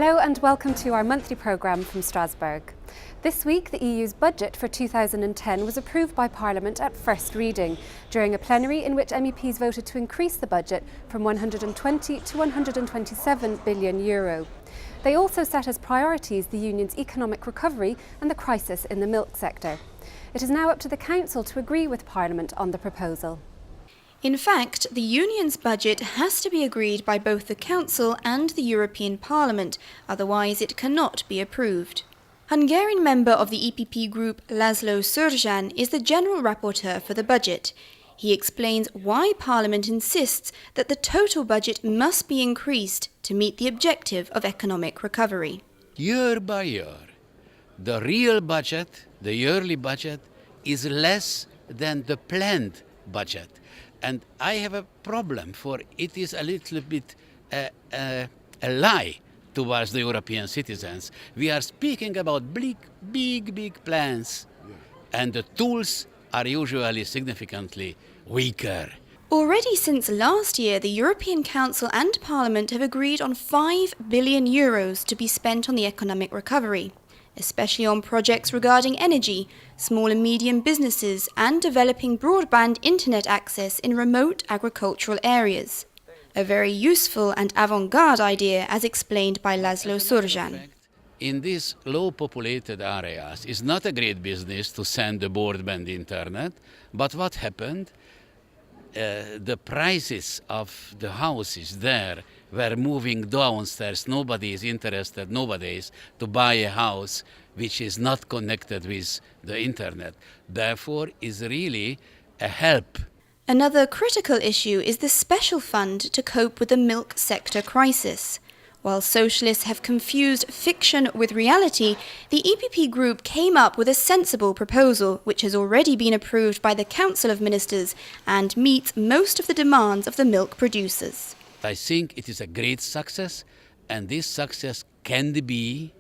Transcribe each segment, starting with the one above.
Hello and welcome to our monthly programme from Strasbourg. This week, the EU's budget for 2010 was approved by Parliament at first reading, during a plenary in which MEPs voted to increase the budget from 120 to 127 billion euro. They also set as priorities the Union's economic recovery and the crisis in the milk sector. It is now up to the Council to agree with Parliament on the proposal. In fact, the Union's budget has to be agreed by both the Council and the European Parliament, otherwise it cannot be approved. Hungarian member of the EPP Group László Surján is the General Rapporteur for the budget. He explains why Parliament insists that the total budget must be increased to meet the objective of economic recovery. Year by year, the real budget, the yearly budget, is less than the planned budget. And I have a problem, for it is a little bit a lie towards the European citizens. We are speaking about big plans, and the tools are usually significantly weaker. Already since last year, the European Council and Parliament have agreed on 5 billion euros to be spent on the economic recovery, especially on projects regarding energy, small and medium businesses, and developing broadband internet access in remote agricultural areas. A very useful and avant-garde idea, as explained by László Surján. In these low-populated areas, it's not a great business to send the broadband internet, but what happened? The prices of the houses there were moving downstairs. Nobody is interested nowadays to buy a house which is not connected with the internet. Therefore, is really a help. Another critical issue is the special fund to cope with the milk sector crisis. While socialists have confused fiction with reality, the EPP group came up with a sensible proposal which has already been approved by the Council of Ministers and meets most of the demands of the milk producers. I think it is a great success, and this success can be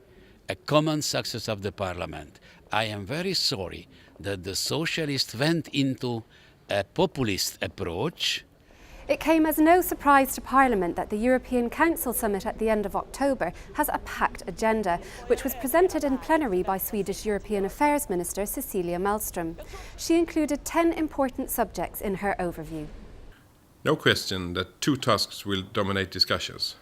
a common success of the Parliament. I am very sorry that the socialists went into a populist approach. It came as no surprise to Parliament that the European Council summit at the end of October has a packed agenda, which was presented in plenary by Swedish European Affairs Minister Cecilia Malmström. She included 10 important subjects in her overview. No question that two tasks will dominate discussions.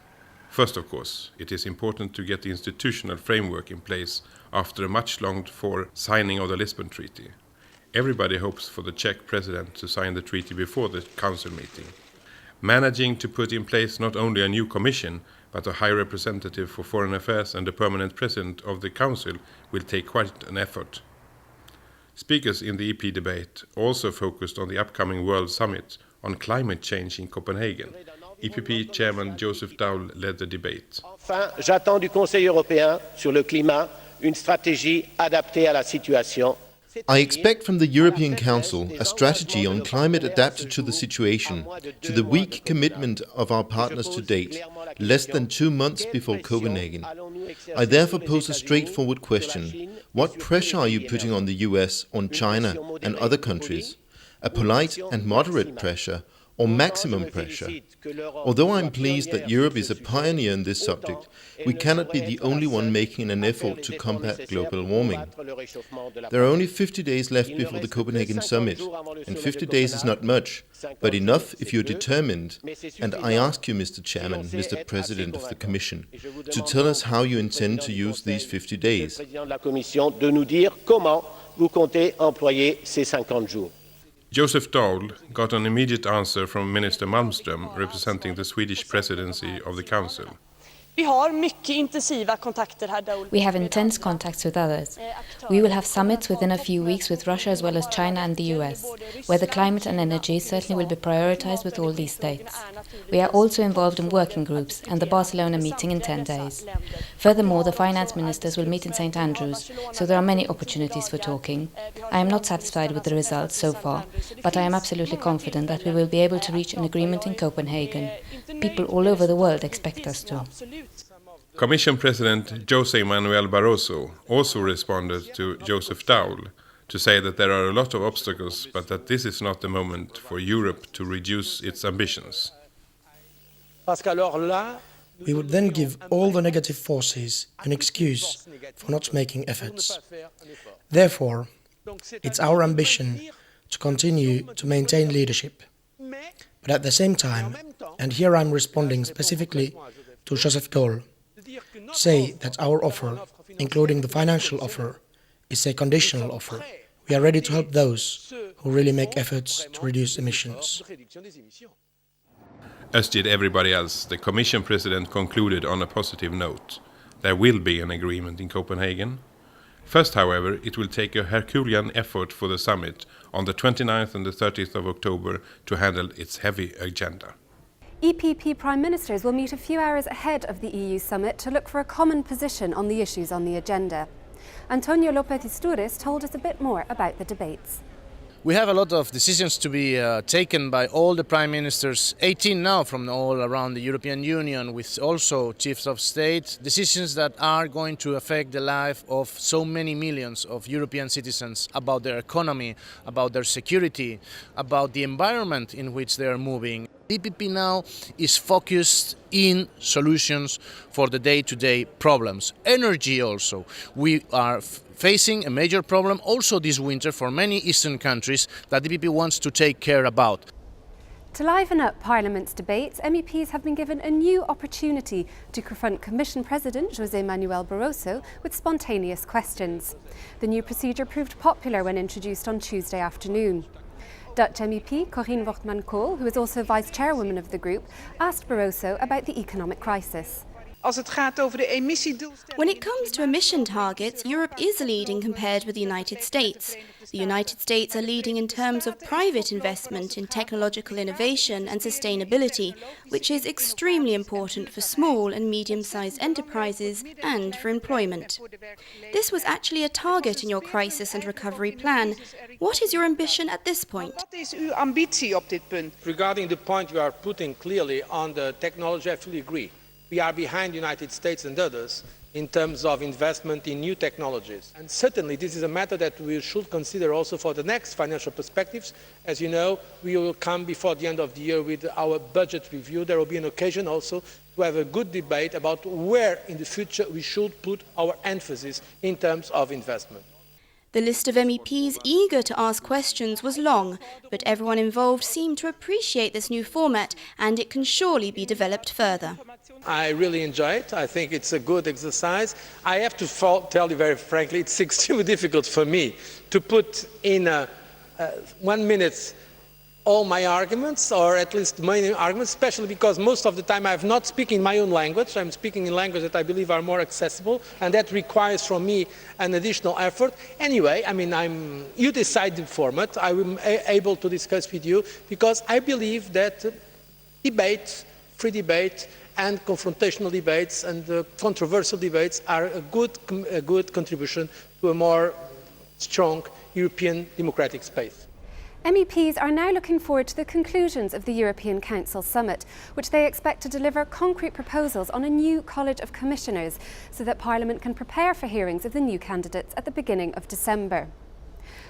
First, of course, it is important to get the institutional framework in place after a much longed-for signing of the Lisbon Treaty. Everybody hopes for the Czech president to sign the treaty before the council meeting. Managing to put in place not only a new commission, but a high representative for foreign affairs and the permanent president of the council will take quite an effort. Speakers in the EP debate also focused on the upcoming World Summit on climate change in Copenhagen. EPP chairman Joseph Daul led the debate. Enfin, j'attends du Conseil européen sur le climat une stratégie adaptée à la situation. I expect from the European Council a strategy on climate adapted to the situation, to the weak commitment of our partners to date, less than 2 months before Copenhagen. I therefore pose a straightforward question. What pressure are you putting on the US, on China and other countries? A polite and moderate pressure, or maximum pressure? Although I'm pleased that Europe is a pioneer in this subject, we cannot be the only one making an effort to combat global warming. There are only 50 days left before the Copenhagen summit, and 50 days is not much, but enough if you're determined. And I ask you, Mr. Chairman, Mr. President of the Commission, to tell us how you intend to use these 50 days. Joseph Daul got an immediate answer from Minister Malmström, representing the Swedish presidency of the Council. We have intense contacts with others. We will have summits within a few weeks with Russia as well as China and the US, where the climate and energy certainly will be prioritized with all these states. We are also involved in working groups and the Barcelona meeting in 10 days. Furthermore, the finance ministers will meet in St. Andrews, so there are many opportunities for talking. I am not satisfied with the results so far, but I am absolutely confident that we will be able to reach an agreement in Copenhagen. People all over the world expect us to. Commission President José Manuel Barroso also responded to Joseph Daul to say that there are a lot of obstacles, but that this is not the moment for Europe to reduce its ambitions. we would then give all the negative forces an excuse for not making efforts. Therefore, it's our ambition to continue to maintain leadership. But at the same time, and here I'm responding specifically to Joseph Daul, say that our offer, including the financial offer, is a conditional offer. We are ready to help those who really make efforts to reduce emissions. As did everybody else, the Commission President concluded on a positive note. There will be an agreement in Copenhagen. First, however, it will take a Herculean effort for the summit on the 29th and the 30th of October to handle its heavy agenda. EPP Prime Ministers will meet a few hours ahead of the EU summit to look for a common position on the issues on the agenda. Antonio López-Istúriz told us a bit more about the debates. We have a lot of decisions to be taken by all the prime ministers, 18 now from all around the European Union, with also chiefs of state, decisions that are going to affect the life of so many millions of European citizens about their economy, about their security, about the environment in which they are moving. EPP now is focused in solutions for the day-to-day problems. Energy also. We are facing a major problem also this winter for many Eastern countries that EPP wants to take care about. To liven up Parliament's debates, MEPs have been given a new opportunity to confront Commission President José Manuel Barroso with spontaneous questions. The new procedure proved popular when introduced on Tuesday afternoon. Dutch MEP Corien Wortmann-Kool, who is also vice chairwoman of the group, asked Barroso about the economic crisis. When it comes to emission targets, Europe is leading compared with the United States. The United States are leading in terms of private investment in technological innovation and sustainability, which is extremely important for small and medium-sized enterprises and for employment. This was actually a target in your crisis and recovery plan. What is your ambition at this point? Regarding the point you are putting clearly on the technology, I fully agree. We are behind the United States and others in terms of investment in new technologies. And certainly this is a matter that we should consider also for the next financial perspectives. As you know, we will come before the end of the year with our budget review. There will be an occasion also to have a good debate about where in the future we should put our emphasis in terms of investment. The list of MEPs eager to ask questions was long, but everyone involved seemed to appreciate this new format, and it can surely be developed further. I really enjoy it. I think it's a good exercise. I have to tell you very frankly, it's extremely difficult for me to put in 1 minute all my arguments, or at least many arguments, especially because most of the time I'm not speaking my own language. I'm speaking in language that I believe are more accessible, and that requires from me an additional effort. Anyway, I mean, you decide the format. I will be able to discuss with you, because I believe that debate, free debate, and confrontational debates and controversial debates are a good contribution to a more strong European democratic space. MEPs are now looking forward to the conclusions of the European Council summit, which they expect to deliver concrete proposals on a new College of Commissioners so that Parliament can prepare for hearings of the new candidates at the beginning of December.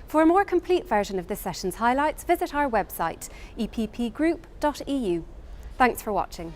For a more complete version of this session's highlights, visit our website, eppgroup.eu. Thanks for watching.